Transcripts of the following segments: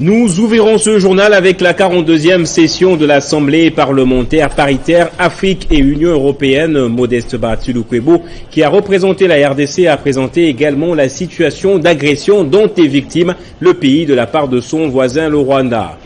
Nous ouvrirons ce journal avec la 42e session de l'Assemblée parlementaire paritaire Afrique et Union européenne. Modeste Bathily-Lukwebo, qui a représenté la RDC, a présenté également la situation d'agression dont est victime le pays de la part de son voisin le Rwanda.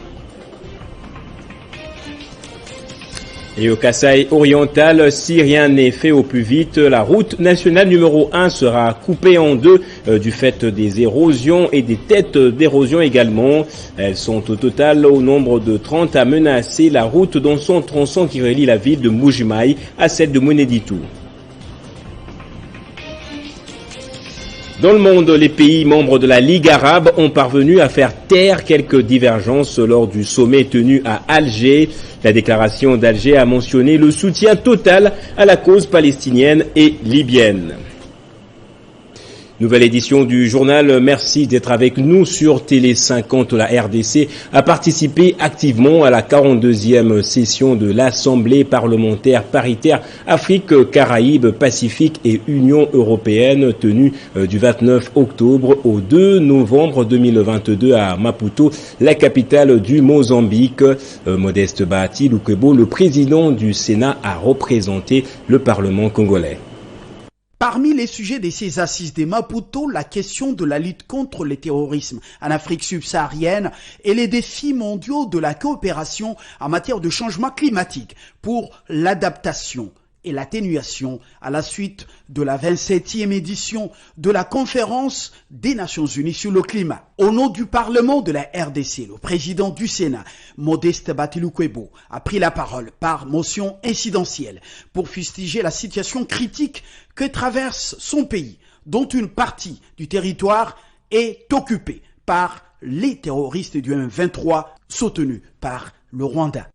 Et au Kasaï oriental, si rien n'est fait au plus vite, la route nationale numéro 1 sera coupée en deux du fait des érosions et des têtes d'érosion également. Elles sont au total au nombre de 30 à menacer la route dans son tronçon qui relie la ville de Mbuji-Mayi à celle de Mweneditu. Dans le monde, les pays membres de la Ligue arabe ont parvenu à faire taire quelques divergences lors du sommet tenu à Alger. La déclaration d'Alger a mentionné le soutien total à la cause palestinienne et libyenne. Nouvelle édition du journal. Merci d'être avec nous sur Télé 50. La RDC a participé activement à la 42e session de l'Assemblée parlementaire paritaire Afrique, Caraïbes, Pacifique et Union européenne tenue du 29 octobre au 2 novembre 2022 à Maputo, la capitale du Mozambique. Modeste Bathily-Lukwebo, le président du Sénat, a représenté le Parlement congolais. Parmi les sujets de ces assises de Maputo, la question de la lutte contre le terrorisme en Afrique subsaharienne et les défis mondiaux de la coopération en matière de changement climatique pour l'adaptation et l'atténuation à la suite de la 27e édition de la conférence des Nations Unies sur le climat. Au nom du Parlement de la RDC, le président du Sénat, Modeste Bathily-Lukwebo, a pris la parole par motion incidentielle pour fustiger la situation critique que traverse son pays, dont une partie du territoire est occupée par les terroristes du M23 soutenus par le Rwanda.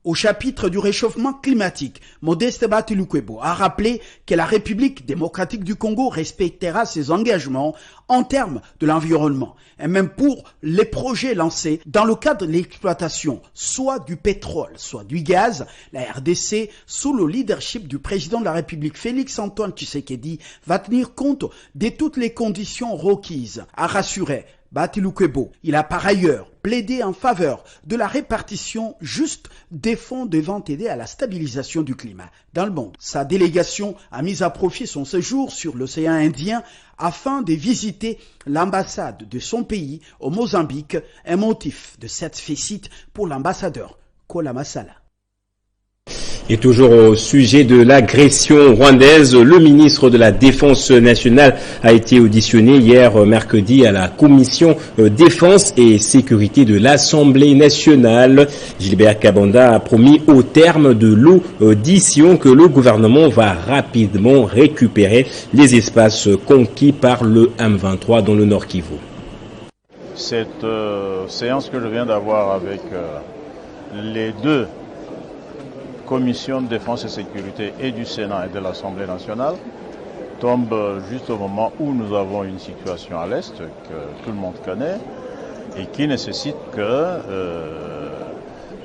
Au chapitre du réchauffement climatique, Modeste Bathily-Lukwebo a rappelé que la République démocratique du Congo respectera ses engagements en termes de l'environnement, et même pour les projets lancés dans le cadre de l'exploitation soit du pétrole, soit du gaz. La RDC, sous le leadership du président de la République Félix-Antoine Tshisekedi, va tenir compte de toutes les conditions requises, a rassuré Bathily-Lukwebo. Il a par ailleurs plaidé en faveur de la répartition juste des fonds devant aider à la stabilisation du climat dans le monde. Sa délégation a mis à profit son séjour sur l'océan Indien afin de visiter l'ambassade de son pays au Mozambique, un motif de satisfecit pour l'ambassadeur Kola Masala. Et toujours au sujet de l'agression rwandaise, le ministre de la Défense nationale a été auditionné hier mercredi à la Commission Défense et Sécurité de l'Assemblée nationale. Gilbert Kabanda a promis au terme de l'audition que le gouvernement va rapidement récupérer les espaces conquis par le M23 dans le Nord Kivu. Cette séance que je viens d'avoir avec les deux commission de défense et sécurité et du Sénat et de l'Assemblée nationale tombe juste au moment où nous avons une situation à l'Est que tout le monde connaît et qui nécessite que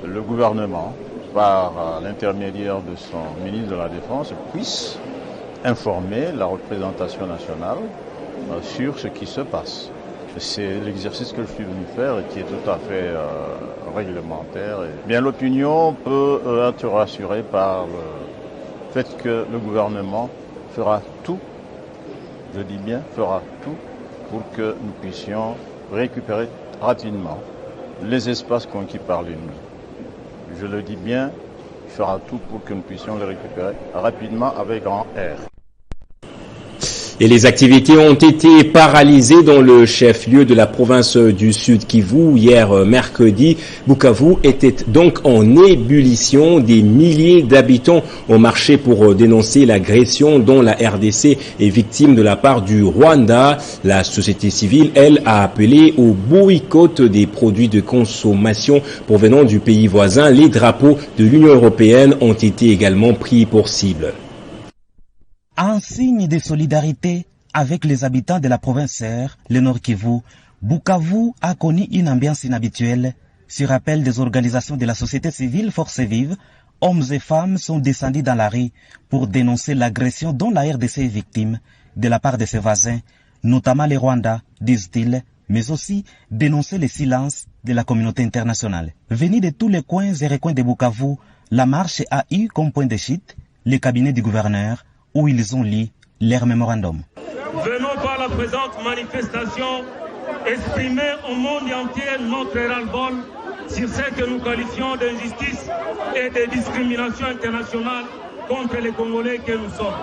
le gouvernement, par l'intermédiaire de son ministre de la Défense, puisse informer la représentation nationale sur ce qui se passe. C'est l'exercice que je suis venu faire et qui est tout à fait réglementaire. Et bien, l'opinion peut être rassurée par le fait que le gouvernement fera tout, je dis bien fera tout, pour que nous puissions récupérer rapidement les espaces conquis par l'ennemi. Je le dis bien, il fera tout pour que nous puissions les récupérer rapidement avec grand R. Et les activités ont été paralysées dans le chef-lieu de la province du Sud Kivu hier mercredi. Bukavu était donc en ébullition. Des milliers d'habitants ont marché pour dénoncer l'agression dont la RDC est victime de la part du Rwanda. La société civile, elle, a appelé au boycott des produits de consommation provenant du pays voisin. Les drapeaux de l'Union européenne ont été également pris pour cible. En signe de solidarité avec les habitants de la province sœur, le Nord Kivu, Bukavu a connu une ambiance inhabituelle. Sur appel des organisations de la société civile Forces Vives, hommes et femmes sont descendus dans la rue pour dénoncer l'agression dont la RDC est victime de la part de ses voisins, notamment les Rwandais, disent-ils, mais aussi dénoncer le silence de la communauté internationale. Venus de tous les coins et recoins de Bukavu, la marche a eu comme point de chute le cabinet du gouverneur où ils ont lu leur mémorandum. Venons par la présente manifestation exprimer au monde entier notre ras-le-bol sur ce que nous qualifions d'injustice et de discrimination internationale contre les Congolais que nous sommes.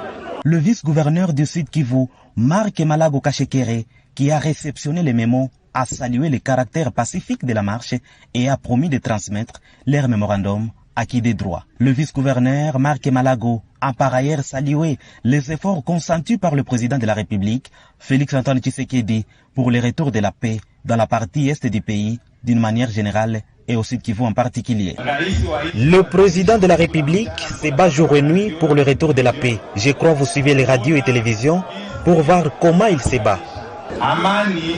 Le vice-gouverneur du Sud Kivu, Marc Malago Kachekere, qui a réceptionné les mémos, a salué le caractère pacifique de la marche et a promis de transmettre leur mémorandum acquis des droits. Le vice-gouverneur Marc Malago a par ailleurs salué les efforts consentis par le président de la République, Félix-Antoine Tshisekedi, pour le retour de la paix dans la partie est du pays d'une manière générale et au Sud Kivu en particulier. Le président de la République se bat jour et nuit pour le retour de la paix. Je crois que vous suivez les radios et télévisions pour voir comment il se bat.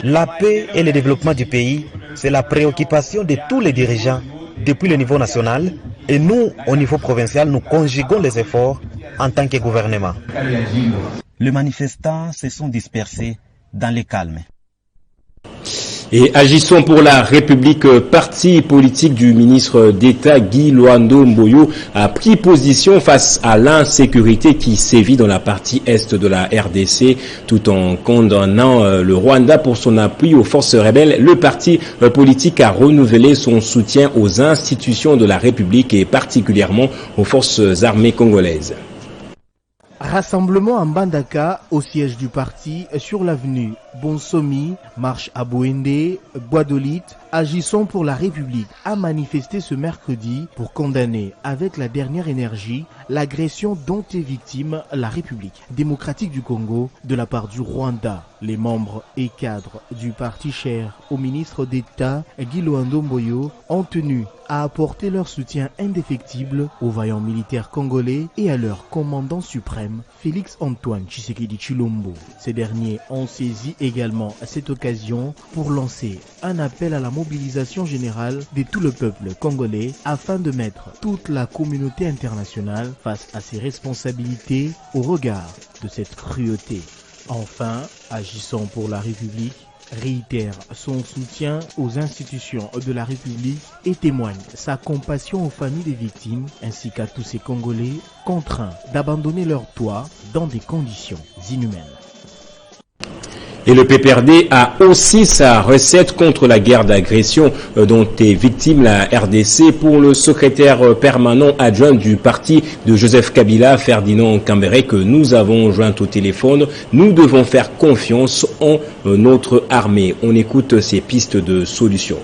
La paix et le développement du pays, c'est la préoccupation de tous les dirigeants depuis le niveau national et nous, au niveau provincial, nous conjuguons les efforts en tant que gouvernement. Les manifestants se sont dispersés dans le calme. Et agissons pour la République, parti politique du ministre d'État Guy Luando Mboyo a pris position face à l'insécurité qui sévit dans la partie est de la RDC, tout en condamnant le Rwanda pour son appui aux forces rebelles. Le parti politique a renouvelé son soutien aux institutions de la République et particulièrement aux forces armées congolaises. Rassemblement à Mbandaka au siège du parti sur l'avenue Bonsomi, marche à Bouende, Bois d'Olite, Agissons pour la République a manifesté ce mercredi pour condamner avec la dernière énergie l'agression dont est victime la République démocratique du Congo de la part du Rwanda. Les membres et cadres du parti cher au ministre d'État Guy Luando Mboyo ont tenu à apporter leur soutien indéfectible aux vaillants militaires congolais et à leur commandant suprême Félix-Antoine Tshisekedi Tshilombo. Ces derniers ont saisi également cette occasion pour lancer un appel à la mobilisation générale de tout le peuple congolais afin de mettre toute la communauté internationale face à ses responsabilités au regard de cette cruauté. Enfin, Agissons pour la République réitère son soutien aux institutions de la République et témoigne sa compassion aux familles des victimes ainsi qu'à tous ces Congolais contraints d'abandonner leur toit dans des conditions inhumaines. Et le PPRD a aussi sa recette contre la guerre d'agression dont est victime la RDC. Pour le secrétaire permanent adjoint du parti de Joseph Kabila, Ferdinand Kambere, que nous avons joint au téléphone, nous devons faire confiance en notre armée. On écoute ces pistes de solutions.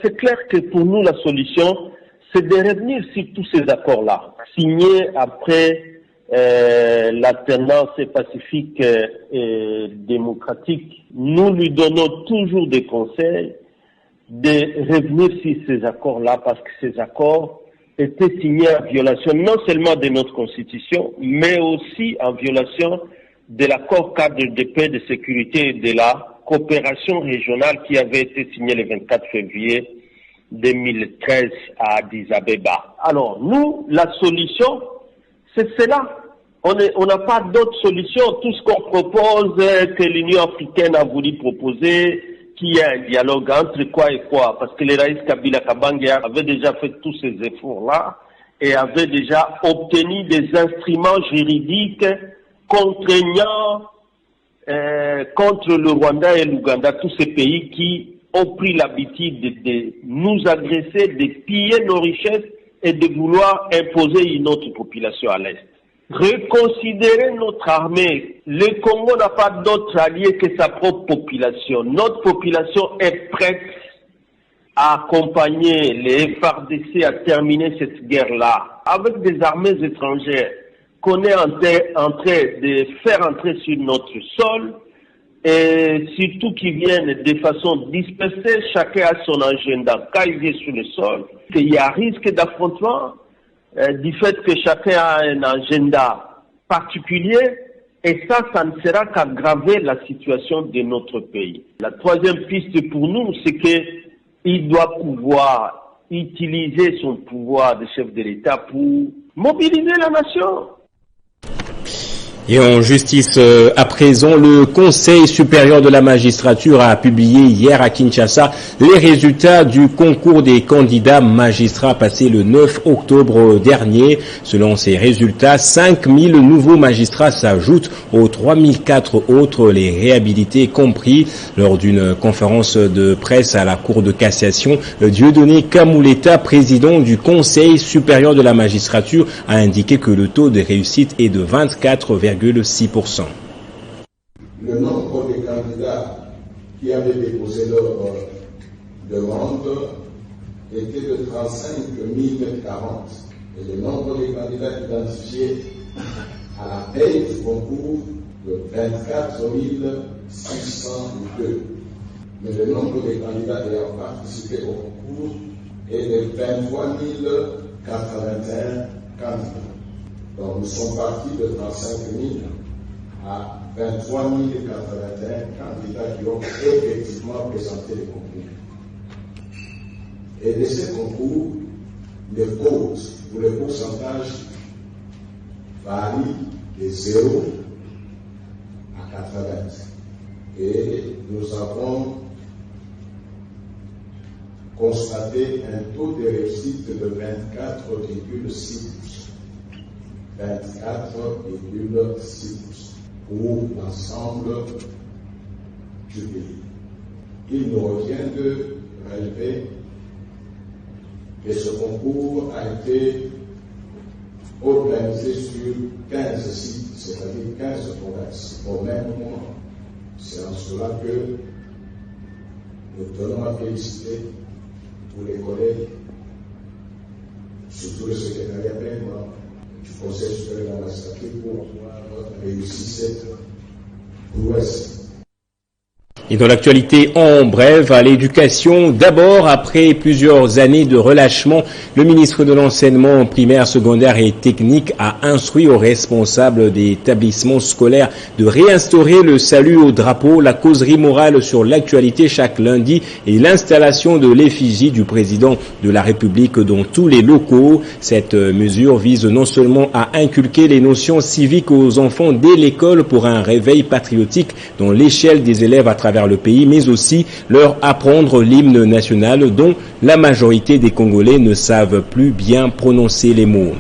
C'est clair que pour nous, la solution, c'est de revenir sur tous ces accords-là, signés après l'alternance pacifique et démocratique. Nous lui donnons toujours des conseils de revenir sur ces accords-là parce que ces accords étaient signés en violation non seulement de notre constitution, mais aussi en violation de l'accord cadre de paix, de sécurité et de la coopération régionale qui avait été signé le 24 février 2013 à Addis Abeba. Alors, nous, la solution, c'est cela. On n'a pas d'autre solution. Tout ce qu'on propose, que l'Union africaine a voulu proposer, qu'il y ait un dialogue entre quoi et quoi. Parce que le Raïs Kabila Kabange avait déjà fait tous ces efforts-là et avait déjà obtenu des instruments juridiques contraignants contre le Rwanda et l'Ouganda, tous ces pays qui ont pris l'habitude de nous agresser, de piller nos richesses et de vouloir imposer une autre population à l'Est. Reconsidérer notre armée. Le Congo n'a pas d'autre allié que sa propre population. Notre population est prête à accompagner les FARDC à terminer cette guerre-là avec des armées étrangères qu'on est en train de faire entrer sur notre sol et surtout qui viennent de façon dispersée, chacun a son agenda. Quand il vient sur le sol, il y a risque d'affrontement du fait que chacun a un agenda particulier et ça ne sera qu'aggraver la situation de notre pays. La troisième piste pour nous, c'est qu'il doit pouvoir utiliser son pouvoir de chef de l'État pour mobiliser la nation. Et en justice, à présent, le Conseil supérieur de la magistrature a publié hier à Kinshasa les résultats du concours des candidats magistrats passé le 9 octobre dernier. Selon ces résultats, 5000 nouveaux magistrats s'ajoutent aux 3004 autres, les réhabilités compris. Lors d'une conférence de presse à la Cour de cassation, Dieudonné Kamouleta, président du Conseil supérieur de la magistrature, a indiqué que le taux de réussite est de 24,6%. Le nombre de candidats qui avaient déposé leur demande était de 35 040 et le nombre de candidats identifiés à la veille du concours de 24 602. Mais le nombre de candidats ayant participé au concours est de 23 081 candidats. Donc nous sommes partis de 35 000 à 23 081 candidats qui ont effectivement présenté le concours. Et de ces concours, les votes ou les pourcentages varient de 0 à 80. Et nous avons constaté un taux de réussite de 24,6%. 24,6% pour l'ensemble du pays. Il nous revient de relever que ce concours a été organisé sur 15 sites, c'est-à-dire 15 provinces, au même moment. C'est en cela que nous tenons à féliciter tous les collègues, surtout le secrétariat permanent du Conseil supérieur de la magistrature pour avoir réussi cette prouesse. Et dans l'actualité, en bref, à l'éducation, d'abord, après plusieurs années de relâchement, le ministre de l'Enseignement primaire, secondaire et technique a instruit aux responsables des établissements scolaires de réinstaurer le salut au drapeau, la causerie morale sur l'actualité chaque lundi et l'installation de l'effigie du président de la République dans tous les locaux. Cette mesure vise non seulement à inculquer les notions civiques aux enfants dès l'école pour un réveil patriotique dans l'échelle des élèves à travers le pays, mais aussi leur apprendre l'hymne national dont la majorité des Congolais ne savent plus bien prononcer les mots.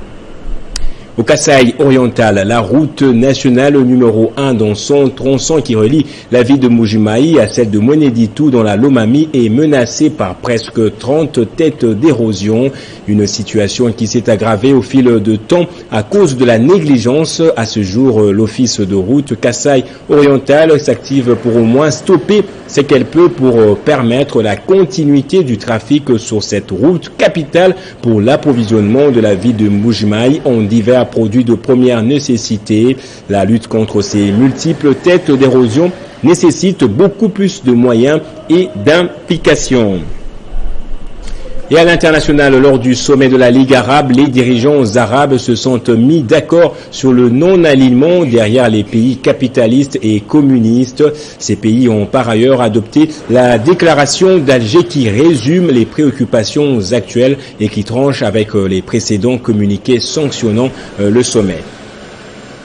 Au Kasaï oriental, la route nationale numéro 1 dans son tronçon qui relie la ville de Mbuji-Mayi à celle de Mweneditu dans la Lomami est menacée par presque 30 têtes d'érosion. Une situation qui s'est aggravée au fil de temps à cause de la négligence. À ce jour, l'office de route Kasaï oriental s'active pour au moins stopper ce qu'elle peut pour permettre la continuité du trafic sur cette route capitale pour l'approvisionnement de la ville de Mbuji-Mayi en divers produits de première nécessité. La lutte contre ces multiples têtes d'érosion nécessite beaucoup plus de moyens et d'implication. Et à l'international, lors du sommet de la Ligue arabe, les dirigeants arabes se sont mis d'accord sur le non-alignement derrière les pays capitalistes et communistes. Ces pays ont par ailleurs adopté la déclaration d'Alger qui résume les préoccupations actuelles et qui tranche avec les précédents communiqués sanctionnant le sommet.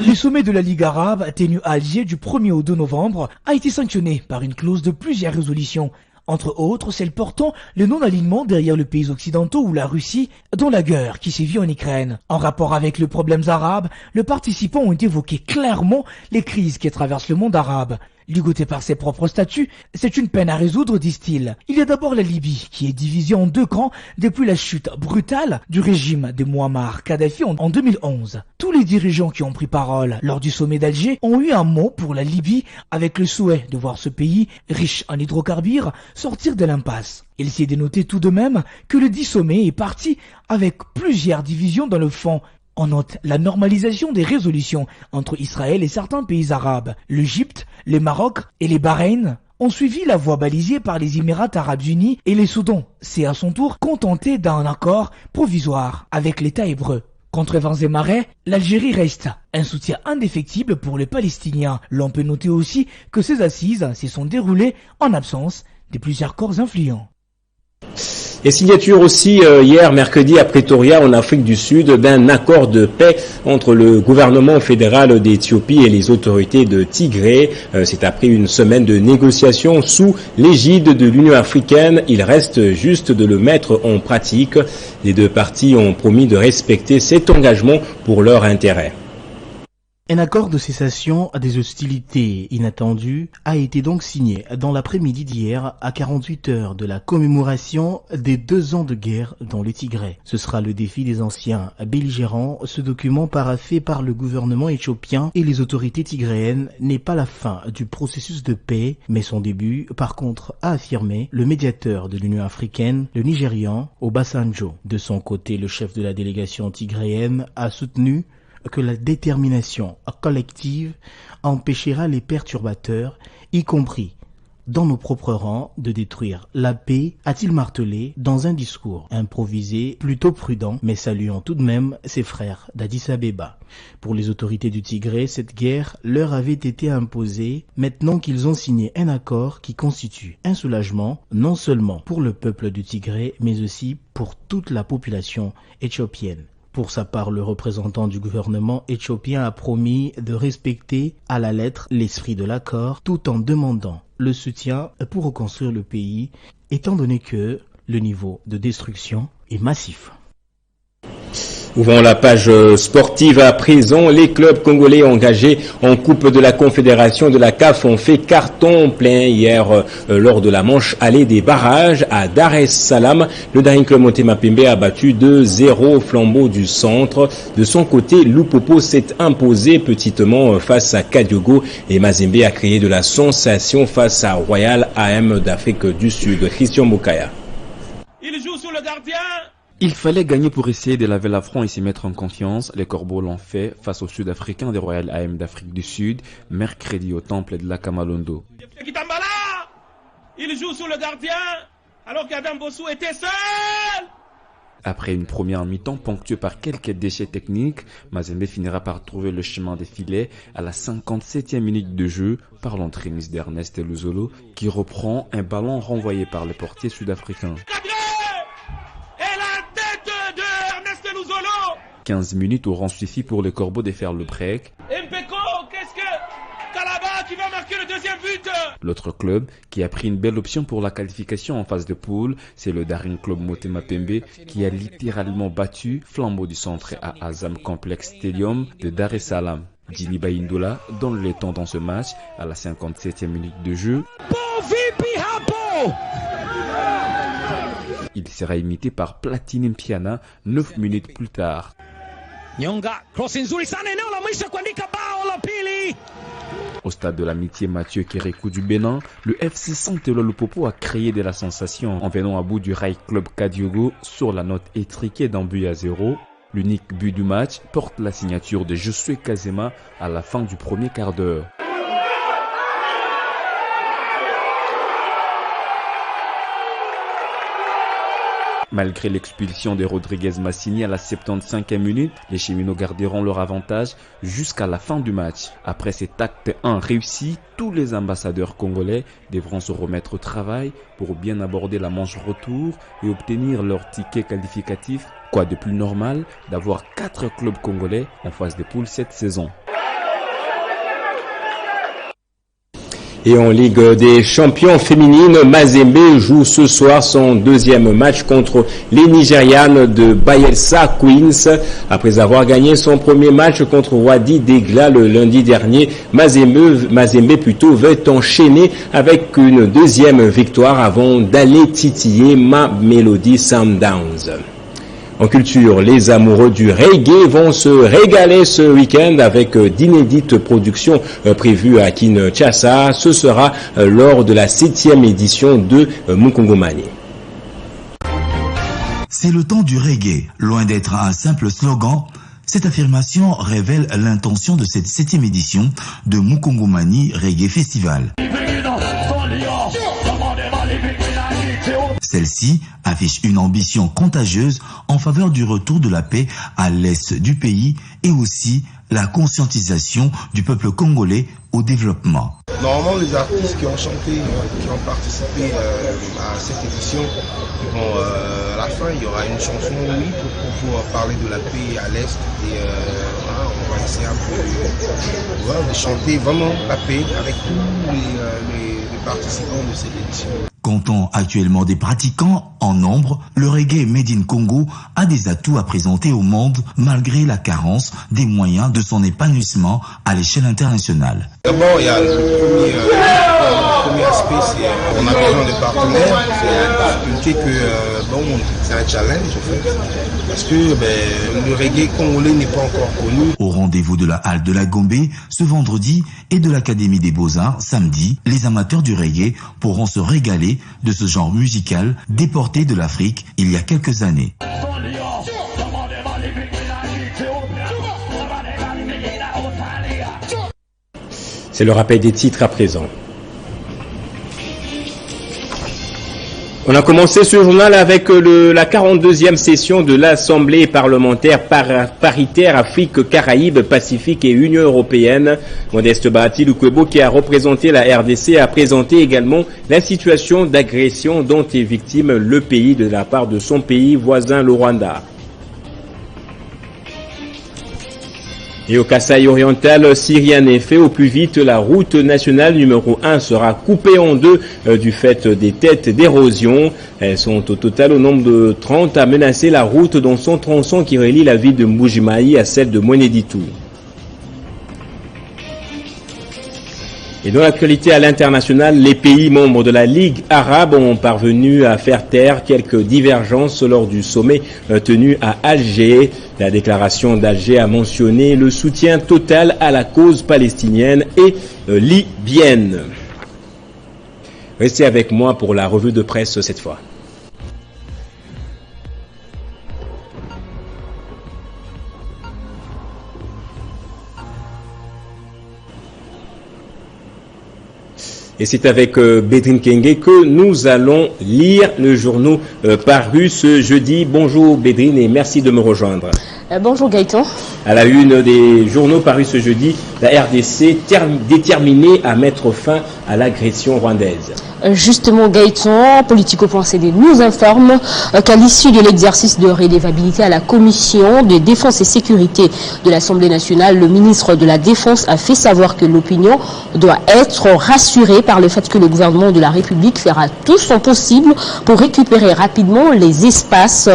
Le sommet de la Ligue arabe, tenu à Alger du 1er au 2 novembre, a été sanctionné par une clause de plusieurs résolutions. Entre autres, celle portant le non-alignement derrière les pays occidentaux ou la Russie dans la guerre qui sévit en Ukraine. En rapport avec les problèmes arabes, les participants ont évoqué clairement les crises qui traversent le monde arabe. Ligoté par ses propres statuts, c'est une peine à résoudre, disent-ils. Il y a d'abord la Libye, qui est divisée en deux camps depuis la chute brutale du régime de Mouammar Kadhafi en 2011. Tous les dirigeants qui ont pris parole lors du sommet d'Alger ont eu un mot pour la Libye, avec le souhait de voir ce pays, riche en hydrocarbures, sortir de l'impasse. Il s'est dénoté tout de même que le dit sommet est parti avec plusieurs divisions dans le fond. On note la normalisation des résolutions entre Israël et certains pays arabes. L'Égypte, le Maroc et les Bahreïn ont suivi la voie balisée par les Émirats arabes unis et les Soudans s'est à son tour contenté d'un accord provisoire avec l'État hébreu. Contre vents et marées, l'Algérie reste un soutien indéfectible pour les Palestiniens. L'on peut noter aussi que ces assises se sont déroulées en absence de plusieurs corps influents. Et signature aussi hier mercredi à Pretoria en Afrique du Sud d'un accord de paix entre le gouvernement fédéral d'Éthiopie et les autorités de Tigré. C'est après une semaine de négociations sous l'égide de l'Union africaine. Il reste juste de le mettre en pratique. Les deux parties ont promis de respecter cet engagement pour leur intérêt. Un accord de cessation des hostilités inattendues a été donc signé dans l'après-midi d'hier à 48 heures de la commémoration des 2 ans de guerre dans le Tigré. Ce sera le défi des anciens belligérants. Ce document paraphé par le gouvernement éthiopien et les autorités tigréennes n'est pas la fin du processus de paix, mais son début, par contre, a affirmé le médiateur de l'Union africaine, le Nigérian Obasanjo. De son côté, le chef de la délégation tigréenne a soutenu que la détermination collective empêchera les perturbateurs, y compris dans nos propres rangs, de détruire la paix, a-t-il martelé dans un discours improvisé, plutôt prudent, mais saluant tout de même ses frères d'Addis Abeba. Pour les autorités du Tigré, cette guerre leur avait été imposée maintenant qu'ils ont signé un accord qui constitue un soulagement, non seulement pour le peuple du Tigré, mais aussi pour toute la population éthiopienne. Pour sa part, le représentant du gouvernement éthiopien a promis de respecter à la lettre l'esprit de l'accord tout en demandant le soutien pour reconstruire le pays, étant donné que le niveau de destruction est massif. Ouvrons la page sportive à présent. Les clubs congolais engagés en Coupe de la Confédération de la CAF ont fait carton plein hier lors de la manche allée des barrages à Dar es Salaam. Le Daring Club Motema Pembe a battu 2-0 Flambeau du Centre. De son côté, Lupopo s'est imposé petitement face à Kadiogo et Mazembe a créé de la sensation face à Royal AM d'Afrique du Sud. Christian Bokaya. Il joue sous le gardien. Il fallait gagner pour essayer de laver l'affront et s'y mettre en confiance. Les Corbeaux l'ont fait face aux Sud-Africains des Royal AM d'Afrique du Sud, mercredi au temple de la Kamalondo. Il joue sous le gardien, alors qu'Adam Bossou était seul. Après une première mi-temps ponctuée par quelques déchets techniques, Mazembe finira par trouver le chemin des filets à la 57e minute de jeu par l'entremise d'Ernest Luzolo qui reprend un ballon renvoyé par le portier sud-africain. 15 minutes auront suffi pour les Corbeaux de faire le break. Mpeko, qu'est-ce que Kalaba qui va marquer le deuxième but. L'autre club qui a pris une belle option pour la qualification en phase de poule, c'est le Daring Club Motema Pembe qui a littéralement battu Flambeau du Centre à Azam Complex Stadium de Dar es Salaam. Jimmy Baindola donne les temps dans ce match à la 57e minute de jeu. Il sera imité par Platini Mpiana 9 minutes plus tard. Au stade de l'amitié Mathieu Kérékou du Bénin, le FC Santelo Lupopo a créé de la sensation en venant à bout du Rail Club Kadiogo sur la note étriquée d'un but à 0. L'unique but du match porte la signature de Josué Kazema à la fin du premier quart d'heure. Malgré l'expulsion de Rodriguez Massini à la 75e minute, les Cheminots garderont leur avantage jusqu'à la fin du match. Après cet acte 1 réussi, tous les ambassadeurs congolais devront se remettre au travail pour bien aborder la manche retour et obtenir leur ticket qualificatif. Quoi de plus normal d'avoir 4 clubs congolais en phase de poule cette saison. Et en Ligue des champions féminines, Mazembe joue ce soir son deuxième match contre les Nigérianes de Bayelsa Queens. Après avoir gagné son premier match contre Wadi Degla le lundi dernier, Mazembe plutôt veut enchaîner avec une deuxième victoire avant d'aller titiller Mamelodi Sundowns. En culture, les amoureux du reggae vont se régaler ce week-end avec d'inédites productions prévues à Kinshasa. Ce sera lors de la 7e édition de Mukongomani. C'est le temps du reggae. Loin d'être un simple slogan, cette affirmation révèle l'intention de cette 7e édition de Mukongomani Reggae Festival. Celle-ci affiche une ambition contagieuse en faveur du retour de la paix à l'est du pays et aussi la conscientisation du peuple congolais au développement. Normalement, les artistes qui ont chanté, qui ont participé à cette édition édition. Bon, à la fin, il y aura une chanson, oui, pour pouvoir parler de la paix à l'Est. Et voilà, on va essayer un peu de chanter vraiment la paix avec tous les participants de cette édition. Comptant actuellement des pratiquants en nombre, le reggae Made in Congo a des atouts à présenter au monde malgré la carence des moyens de son épanouissement à l'échelle internationale. D'abord, il y a le premier aspect, c'est qu'on a besoin de partenaires. C'est une difficulté c'est un challenge en fait. Parce que le reggae congolais n'est pas encore connu. Au rendez-vous de la halle de la Gombe ce vendredi et de l'Académie des Beaux-Arts samedi, les amateurs du reggae pourront se régaler de ce genre musical déporté de l'Afrique il y a quelques années. C'est le rappel des titres à présent. On a commencé ce journal avec la 42e session de l'Assemblée parlementaire paritaire Afrique, Caraïbes, Pacifique et Union européenne. Modeste Bahati Lukwebo, qui a représenté la RDC, a présenté également la situation d'agression dont est victime le pays de la part de son pays voisin, le Rwanda. Et au Kasaï oriental, Syrie en effet, au plus vite, la route nationale numéro 1 sera coupée en deux du fait des têtes d'érosion. Elles sont au total au nombre de 30 à menacer la route dans son tronçon qui relie la ville de Mbujimayi à celle de Mweneditu. Et dans l'actualité à l'international, les pays membres de la Ligue arabe ont parvenu à faire taire quelques divergences lors du sommet tenu à Alger. La déclaration d'Alger a mentionné le soutien total à la cause palestinienne et libyenne. Restez avec moi pour la revue de presse cette fois. Et c'est avec Bédrine Kenge que nous allons lire le journal paru ce jeudi. Bonjour Bédrine et merci de me rejoindre. Bonjour Gaëtan. À la une des journaux parus ce jeudi, la RDC déterminée à mettre fin à l'agression rwandaise. Justement Gaëtan, Politico.cd nous informe qu'à l'issue de l'exercice de réévaluabilité à la commission de défense et sécurité de l'Assemblée nationale, le ministre de la Défense a fait savoir que l'opinion doit être rassurée par le fait que le gouvernement de la République fera tout son possible pour récupérer rapidement les espaces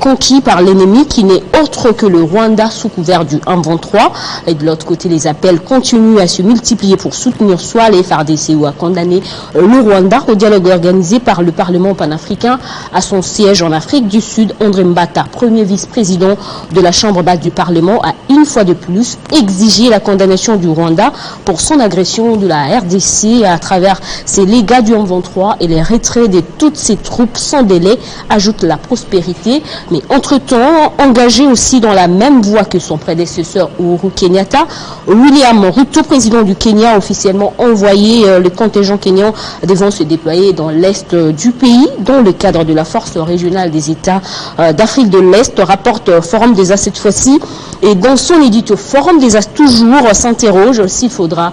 conquis par l'ennemi qui n'est autre que le Rwanda sous couvert du 1-23. Et de l'autre côté, les appels continuent à se multiplier pour soutenir soit les FARDC ou à condamner le Rwanda au dialogue organisé par le Parlement panafricain à son siège en Afrique du Sud. André Mbata, premier vice-président de la Chambre basse du Parlement, a une fois de plus exigé la condamnation du Rwanda pour son agression de la RDC à travers ses légats du 1-23 et les retraits de toutes ses troupes sans délai, ajoute la prospérité. Mais entre-temps, engagé aussi dans la même voie que son prédécesseur Uhuru Kenyatta, William Ruto, président du Kenya, a officiellement envoyé le contingent kenyan devant se déployer dans l'est du pays, dans le cadre de la force régionale des États d'Afrique de l'Est, rapporte Forum des As cette fois-ci. Et dans son édito, Forum des As toujours s'interroge s'il faudra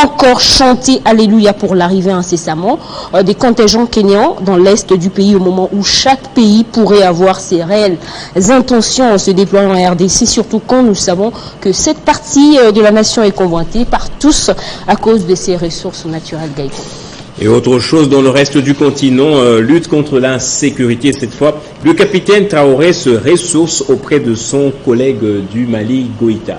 encore chanter Alléluia pour l'arrivée incessamment des contingents kenyans dans l'est du pays au moment où chaque pays pourrait avoir ses réelles intentions en se déployant en RDC, surtout quand nous savons que cette partie de la nation est convoitée par tous à cause de ses ressources naturelles. Gaëtan. Et autre chose dans le reste du continent, lutte contre l'insécurité cette fois. Le capitaine Traoré se ressource auprès de son collègue du Mali, Goïta.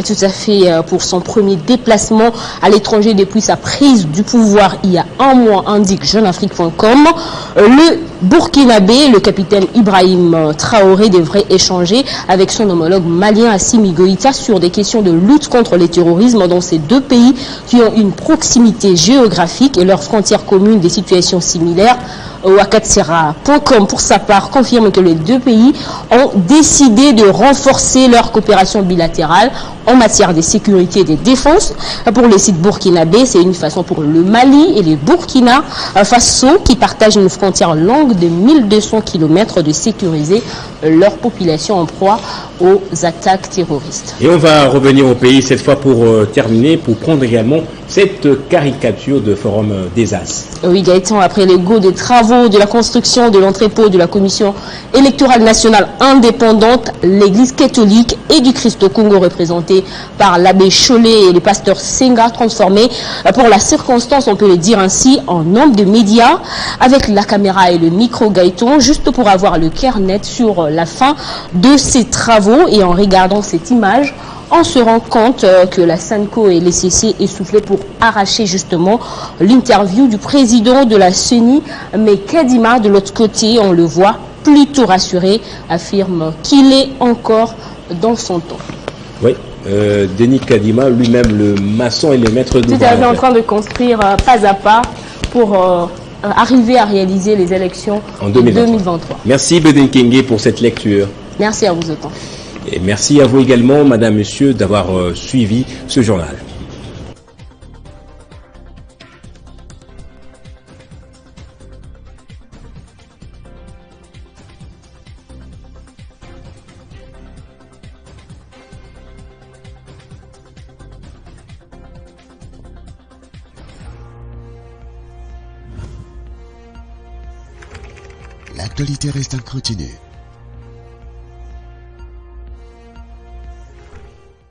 Tout à fait, pour son premier déplacement à l'étranger depuis sa prise du pouvoir il y a un mois, indique JeuneAfrique.com. Le Burkinabé, le capitaine Ibrahim Traoré, devrait échanger avec son homologue malien Assimi Goïta sur des questions de lutte contre le terrorisme dans ces deux pays qui ont une proximité géographique et leurs frontières communes des situations similaires. Wakatsera.com, pour sa part, confirme que les deux pays ont décidé de renforcer leur coopération bilatérale en matière de sécurité et de défense. Pour les sites burkinabés, c'est une façon pour le Mali et les Burkina Faso, qui partagent une frontière longue longue de 1200 km de sécuriser leur population en proie aux attaques terroristes. Et on va revenir au pays cette fois pour terminer, pour prendre également cette caricature de Forum des As. Oui, Gaëtan, après les go des travaux de la construction de l'entrepôt de la Commission électorale nationale indépendante, l'Église catholique et du Christ au Congo, représentée par l'abbé Cholet et le pasteur Senga, transformé pour la circonstance, on peut le dire ainsi, en homme de médias, avec la caméra et le micro, Gaëtan, juste pour avoir le cœur net sur la fin de ces travaux. Et en regardant cette image, on se rend compte que la SANCO et l'ECC est soufflé pour arracher justement l'interview du président de la CENI. Mais Kadima, de l'autre côté, on le voit plutôt rassuré, affirme qu'il est encore dans son temps. Oui, Denis Kadima, lui-même le maçon et le maître d'ouvrage. Tout à fait en train de construire pas à pas pour arriver à réaliser les élections en 2023. Merci Beden Kenge pour cette lecture. Merci à vous autant. Et merci à vous également, madame, monsieur, d'avoir suivi ce journal. L'actualité reste incontinue.